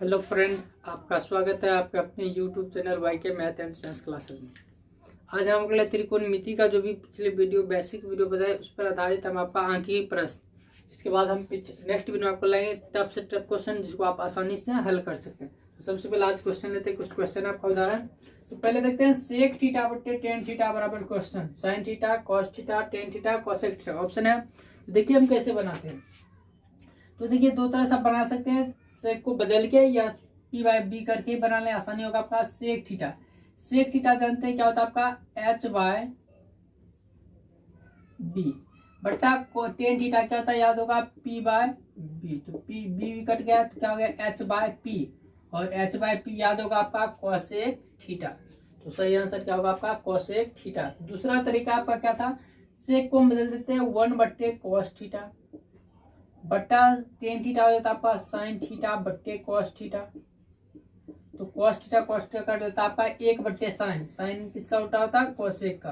Hello friend, आपका स्वागत है आपके अपने यूट्यूब चैनल वाई के मैथ एंड साइंस क्लासेस में। आज हम अगले त्रिकोणमिति का जो भी पिछले वीडियो बेसिक वीडियो बताए उस पर आधारित हम आपका आंखिक प्रश्न, इसके बाद हम नेक्स्ट वीडियो में आपको लाएंगे टफ से टफ क्वेश्चन जिसको आप आसानी से हल कर सकें। तो सबसे पहले आज क्वेश्चन लेते हैं, कुछ क्वेश्चन आपका उदाहरण। तो पहले देखते हैं सेक थीटा बट्टे टेन थीटा बराबर question sine theta cos theta tan theta cosec theta option है। देखिए हम कैसे बनाते हैं। तो देखिए दो तरह से आप बना सकते हैं, सेक को बदल के या पी बाय बी करके बना लें, आसानी होगा आपका। सेक थीटा, सेक थीटा जानते हैं क्या होता है आपका एच बाय बी बट्टा टेन थीटा क्या होता है याद होगा पी बाय बी। तो पी बी कट गया तो क्या हो गया एच बाय पी, और एच बाय पी याद होगा आपका कॉसेक थीटा। तो सही आंसर क्या होगा आपका कॉसेक थीटा। दूसरा तरीका आपका क्या था, सेक को हम बदल देते हैं वन बट्टे कॉस थीटा बट्टा टेन थीटा हो जाता है आपका साइन थीटा बट्टे कॉस थीटा। तो कॉस थीटा कर देता है आपका एक बट्टे साइन, साइन किसका उल्टा होता है कॉसेक का,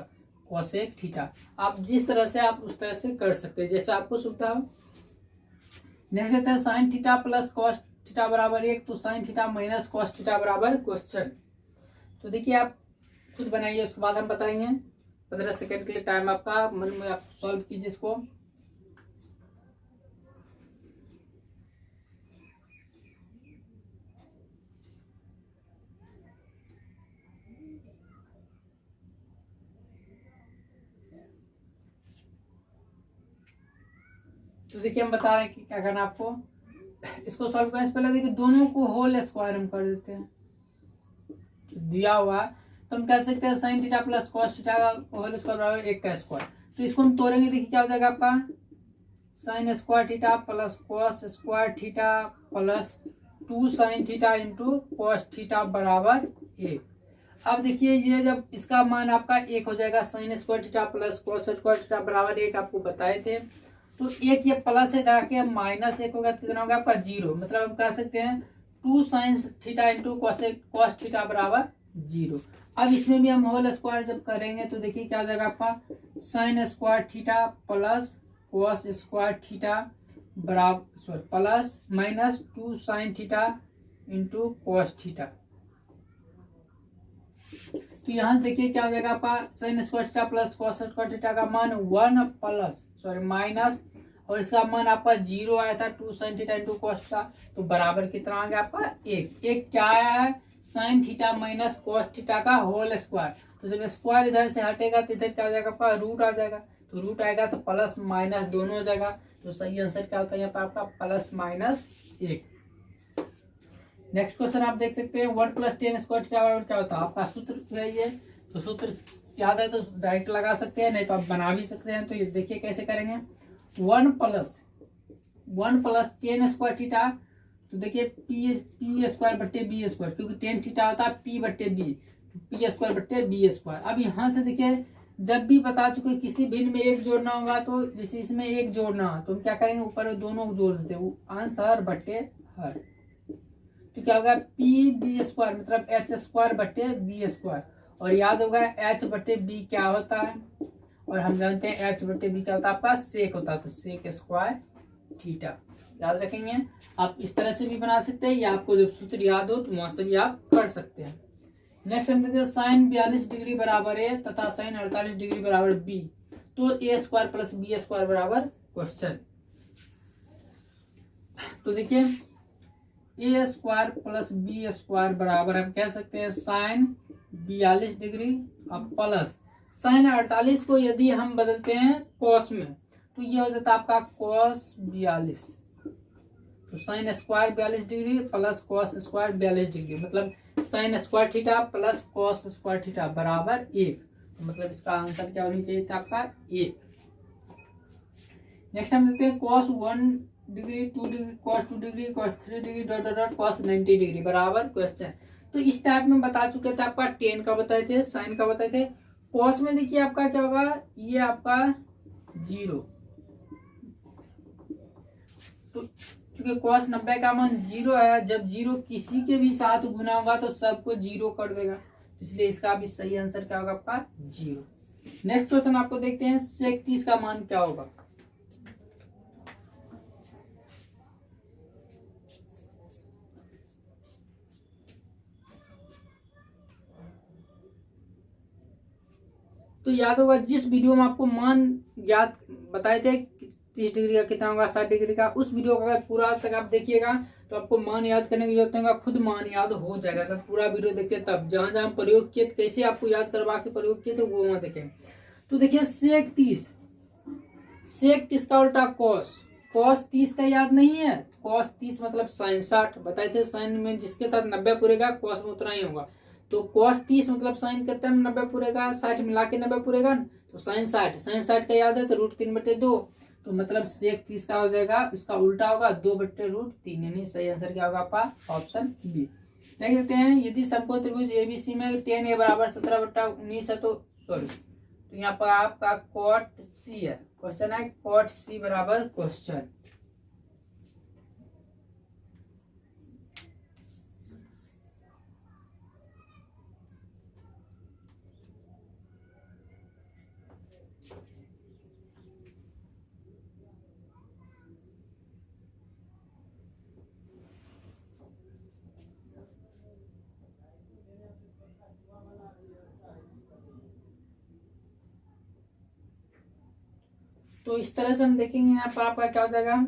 कॉसेक थीटा। आप जिस तरह से आप उस तरह से कर सकते हैं जैसे आपको सुविधा हो। नेक्स्ट देते हैं sine theta plus cos theta बराबर एक, तो sine theta minus cos theta बराबर क्वेश्चन। तो देखिए आप खुद बनाइए, उसके बाद हम बताएंगे। 15 सेकंड के लिए टाइम आपका, मन में आप सॉल्व कीजिए इसको। तो देखिए हम बता रहे हैं कि क्या करना आपको। इसको सॉल्व करने से पहले देखिए दोनों को होल स्क्वायर हम कर देते हैं। तो दिया हुआ है तो हम कह सकते हैं sine theta plus cos theta का होल स्क्वायर बराबर एक का स्क्वायर। तो इसको हम तोड़ेंगे, देखिए क्या हो जाएगा आपका sine square theta plus cos square theta plus 2 sine theta into cos theta बराबर एक। अब देखिए ये जब इसका मान आपका एक हो जाएगा, sign square theta plus cos square theta बराबर एक आपको बताए थे। तो एक ये प्लस से जाके माइनस एक होगा, कितना होगा आपका जीरो। मतलब हम कह सकते हैं 2 sine theta into cos theta बराबर जीरो। अब इसमें भी हम होल स्क्वायर जब करेंगे तो देखिए क्या हो जाएगा आपका sine square theta plus cos square theta बराबर plus minus 2 sine theta into cos theta. तो यहाँ देखिए क्या हो जाएगा आपका sine square theta plus cos square theta का मान वन प्लस माइनस, और इसका मान आपका जीरो आया था 2 sine theta into cos theta. तो बराबर कितना आ गया आपका एक। एक क्या आया है sine theta minus cos theta का होल स्क्वायर। तो जब स्क्वायर इधर से हटेगा तो इधर क्या हो जाएगा आपका रूट आ जाएगा। तो रूट आएगा तो प्लस माइनस दोनों हो जाएगा। तो सही आंसर क्या होता है यहाँ पे आपका प्लस माइनस एक। नेक्स्ट क्वेश्चन आप देख सकते हैं 1 प्लस टेन स्क्वायर थीटा बराबर क्या होता है आपका सूत्र है ये। तो सूत्र याद है तो डायरेक्ट लगा सकते हैं, नहीं तो आप बना भी सकते हैं। तो ये देखिए कैसे करेंगे। 1 प्लस टेन स्क्वायर थीटा, तो देखिए पी स्क्वायर बट्टे बी स्क्वायर, क्योंकि टेन थीटा होता है पी बट्टे बी, पी स्क्वायर बट्टे बी स्क्वायर। अब यहाँ से देखिए जब भी बता चुके किसी भिन्न में एक जोड़ना होगा, तो जैसे इसमें एक जोड़ना हो तो हम क्या करेंगे ऊपर दोनों जोड़ देते हैं, आंसर बट्टे हर। तो क्या होगा पी बी स्क्वायर मतलब एच स्क्वायर बट्टे बी स्क्वायर। और याद होगा एच बट्टे बी क्या होता है, और हम जानते हैं एच बट्टे बी क्या होता है आपका सेक होता है। तो सेक स्क्वायर थीटा याद रखेंगे। आप इस तरह से भी बना सकते हैं, या आपको जब सूत्र याद हो तो वहां से भी आप कर सकते हैं। नेक्स्ट हम देखते हैं साइन 42 डिग्री बराबर ए तथा साइन 48 डिग्री बराबर बी, तो ए स्क्वायर प्लस बी स्क्वायर बराबर क्वेश्चन। तो देखिए ए स्क्वायर प्लस बी स्क्वायर बराबर हम कह सकते हैं साइन 42 डिग्री अब प्लस साइन 48 को यदि हम बदलते हैं कॉस में तो ये हो जाता है आपका कॉस 42। तो sine square 42 degree plus cos square 42 degree, मतलब sine square theta plus cos square theta बराबर एक। तो मतलब इसका आंसर क्या होनी चाहिए था आपका एक। नेक्स्ट हम देखते हैं cos 1 degree 2 degree cos 2 degree cos 3 degree dot dot dot cos 90 degree बराबर क्वेश्चन। तो इस टाइप में बता चुके थे आपका टेन का बताए थे, साइन का बताए थे। कॉस में देखिए आपका क्या होगा, ये आपका जीरो। तो चूंकि कॉस 90 का मान जीरो है, जब जीरो किसी के भी साथ गुना होगा तो सबको जीरो कर देगा, इसलिए इसका भी सही आंसर क्या होगा आपका जीरो। नेक्स्ट क्वेश्चन आपको देखते हैं सेक 30 का मान क्या होगा। तो याद होगा जिस वीडियो में आपको मान याद बताए थे 30 डिग्री का कितना होगा, 60 डिग्री का, उस वीडियो को अगर पूरा तक आप देखिएगा तो आपको मान याद करने की जरूरत नहीं होगा, खुद मान याद हो जाएगा। अगर पूरा वीडियो देखते तब जहां जहां प्रयोग किए कैसे आपको याद करवा के प्रयोग किए थे वो वहां देखें। तो देखिए सेक 30, सेक किसका उल्टा कॉस, कॉस 30 का याद नहीं है, कॉस 30 मतलब साइन 60 बताए थे, साइन में जिसके साथ 90 पूरेगा कॉस में उतना ही होगा। तो कॉस 30 मतलब साइन कितना 90 पूरेगा, 60 मिला के 90 पूरेगा, तो साइन 60, साइन 60 का याद है तो √3/2, तो मतलब सेक 30 का हो जाएगा, इसका उल्टा होगा 2/√3, यानी सही आंसर क्या होगा आपका ऑप्शन बी। देख सकते हैं यदि समकोण त्रिभुज एबीसी में 10a बराबर 17/19 है तो सॉरी, तो यहाँ पर आपका कॉट सी है, क्वेश्चन है कॉट सी बराबर क्वेश्चन। तो इस तरह से हम देखेंगे यहाँ पर आपका क्या हो जाएगा,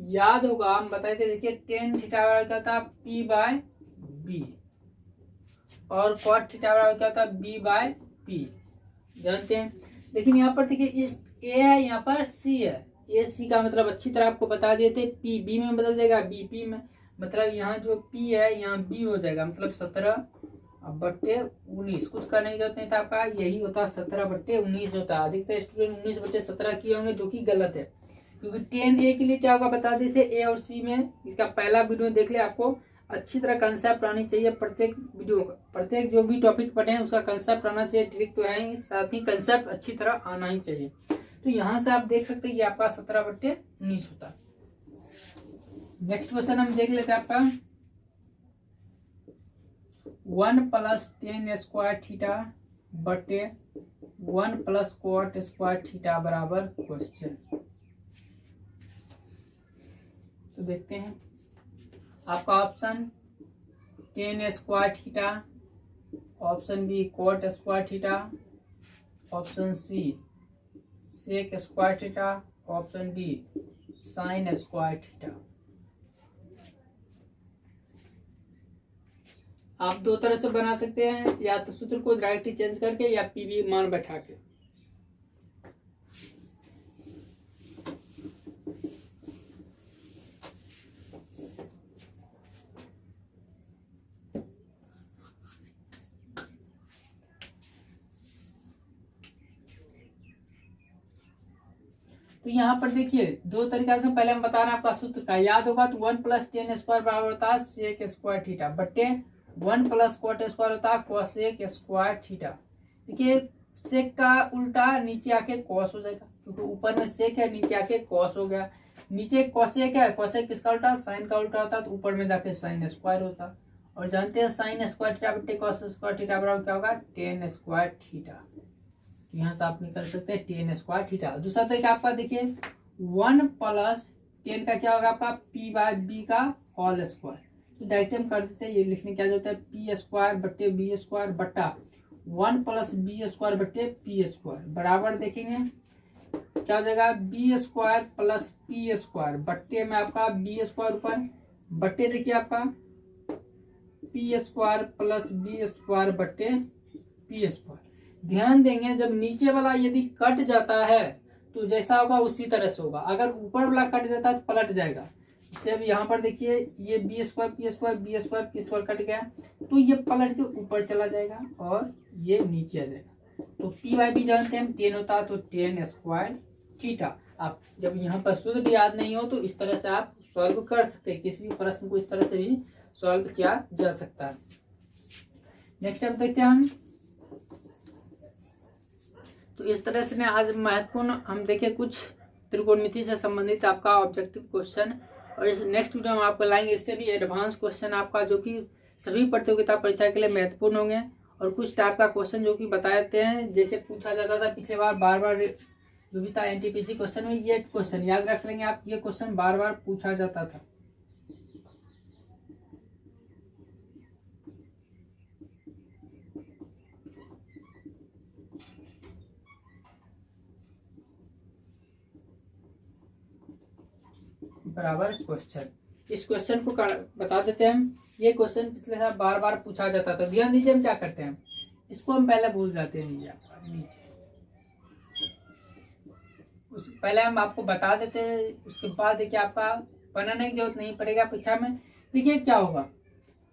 याद होगा हम बताए थे, देखिए टेन थीटा बराबर क्या था P/B और कॉट थीटा बराबर क्या था B/P, जानते हैं। लेकिन यहाँ पर देखिए इस A है, यहाँ पर C है, ए सी का मतलब अच्छी तरह आपको बता दिए थे, P B में बदल जाएगा, B P में, मतलब यहाँ जो P है यहाँ B हो जाएगा, मतलब 17/19, कुछ करने की जरूरत नहीं था आपका, यही होता 17/19 होता है। अधिकतर स्टूडेंट 19/17 किए होंगे जो कि गलत है, क्योंकि 10A के लिए क्या होगा बता दिए थे, A और C में, इसका पहला वीडियो देख ले, आपको अच्छी तरह कंसेप्ट आनी चाहिए, प्रत्येक वीडियो का प्रत्येक जो भी टॉपिक पढ़े हैं उसका कंसेप्ट आना चाहिए, ट्रिक तो है ही, साथ ही कंसेप्ट अच्छी तरह आना ही चाहिए। तो यहाँ से आप देख सकते हैं ये आपका 17/19 होता है। नेक्स्ट क्वेश्चन हम देख लेते हैं आपका 1 + tan² थीटा बटे 1 + cot² थीटा बराबर क्वेश्चन। तो देखते हैं आपका option tan² theta, option B cot² theta, option C sec² theta, option D sin² theta. आप दो तरह से बना सकते हैं, या तो सूत्र को डायरेक्टली चेंज करके या पीवी मान बैठा के। तो यहाँ पर देखिए दो तरीका से पहले हम बता रहे हैं आपका सूत्र का, याद होगा तो 1 + tan² बराबर होता है sec² थीटा बटे 1 + cot² होता है cosec² थीटा। देखिए सेक का उल्टा नीचे आके कॉस हो जाएगा, क्योंकि ऊपर में सेक है, नीचे आके कॉस हो गया, नीचे कॉसेक है, कॉसेक किसका उल्टा साइन का उल्टा होता है, तो ऊपर में जाके sin² होता, और जानते हैं sin² थीटा बटे cos² थीटा बराबर क्या होगा tan² थीटा। यहाँ से आप निकल सकते हैं tan² थीटा। दूसरा तरीका आपका देखिए 1 + tan का क्या होगा आपका P/B का होल स्क्वायर, तो डायरेक्ट हम कर देते हैं, ये लिखने क्या जाता है P² बटे B² बटा 1 + B² बटे P² बराबर देखेंगे क्या हो जाएगा B² + P² बट्टे में आपका B² ऊपर बट्टे देखिए आपका P² + B² बट्टे P²। ध्यान देंगे जब नीचे वाला यदि कट जाता है तो जैसा होगा उसी तरह से होगा, अगर ऊपर वाला कट जाता है तो पलट जाएगा। जैसे अब यहाँ पर देखिए ये B² P² कट गया तो ये पलट के ऊपर चला जाएगा और ये नीचे आ जाएगा। तो P/B जानते हैं हम 10 होता है, तो tan² थीटा। आप जब यहाँ पर सूत्र याद नहीं हो तो इस तरह से आप सॉल्व कर सकते हैं, किसी भी प्रश्न को इस तरह से भी सॉल्व किया जा सकता है। नेक्स्ट अब देखते हैं हम, तो इस तरह से आज महत्वपूर्ण हम देखें कुछ त्रिकोणमिति से संबंधित आपका ऑब्जेक्टिव क्वेश्चन, और इस नेक्स्ट वीडियो में आपको लाएंगे इससे भी एडवांस क्वेश्चन आपका जो कि सभी प्रतियोगिता परीक्षा के लिए महत्वपूर्ण होंगे, और कुछ टाइप का क्वेश्चन जो कि बताते हैं जैसे पूछा जाता था पिछले बार बार जो भी था एनटीपीसी क्वेश्चन में, ये क्वेश्चन याद रख लेंगे आप, ये क्वेश्चन बार पूछा जाता था। बराबर क्वेश्चन। इस क्वेश्चन को बता देते हैं हम। ये क्वेश्चन पिछले साल बार बार पूछा जाता था। ध्यान दीजिए हम क्या करते हैं, इसको हम पहले भूल जाते हैं नीचे पहले हम आपको बता देते हैं, उसके बाद देखिए आपका बनाने की जरूरत नहीं पड़ेगा परीक्षा में। देखिए क्या होगा,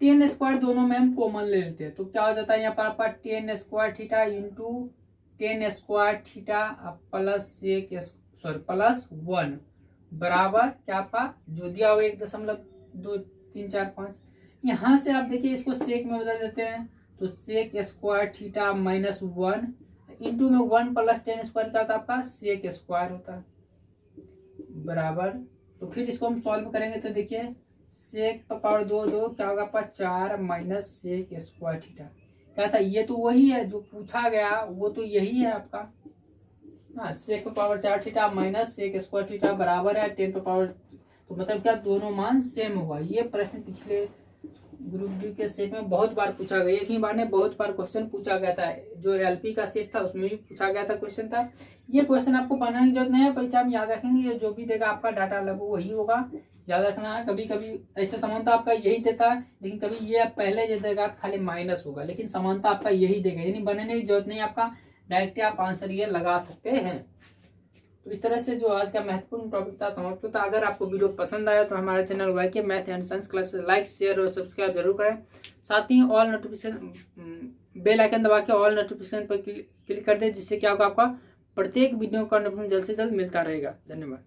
टेन स्क्वायर दोनों में हम कॉमन ले लेते हैं तो क्या हो जाता है यहाँ पर आपका ten square theta into ten square theta plus plus 1 बराबर क्या आपका जो दिया हुआ 1.234 यहाँ से आप देखिए इसको सेक में बदल देते हैं तो sec square theta minus 1 into में 1 प्लस टेन स्क्वायर का होता है आपका सेक स्क्वायर होता है बराबर। तो फिर इसको हम सॉल्व करेंगे तो देखिए सेक पावर 2 क्या होगा आपका 4 माइनस सेक स्क्वायर थीटा क्या था, ये तो वही है जो पूछा गया, वो तो यही है आपका। हाँ, sec power 4 theta minus sec square theta बराबर है 10 पावर, तो मतलब क्या दोनों मान सेम होगा। ये प्रश्न पिछले ग्रुप डी के सेट में बहुत बार पूछा गया, एक ही बार ने बहुत बार क्वेश्चन पूछा गया था। जो एलपी का सेट था उसमें भी पूछा गया था क्वेश्चन था। ये क्वेश्चन आपको बनाने की जरूरत नहीं है, परीक्षा में याद रखेंगे, ये जो भी देगा आपका डाटा लगू वही होगा, याद रखना है। कभी कभी ऐसे समानता आपका यही देता है, लेकिन कभी ये पहले जो देगा खाली माइनस होगा, लेकिन समानता आपका यही देगा, यानी बनाने की जरूरत नहीं आपका, डायरेक्ट आप आंसर ये लगा सकते हैं। तो इस तरह से जो आज का महत्वपूर्ण टॉपिक था समाप्त होता। अगर आपको वीडियो पसंद आया तो हमारे channel YK math and science classes like share और सब्सक्राइब जरूर करें। साथ ही ऑल नोटिफिकेशन बेल आइकन दबा के ऑल नोटिफिकेशन पर क्लिक कर दें, जिससे क्या होगा आपका प्रत्येक वीडियो का नोटिफिकेशन जल्द से जल्द मिलता रहेगा। धन्यवाद।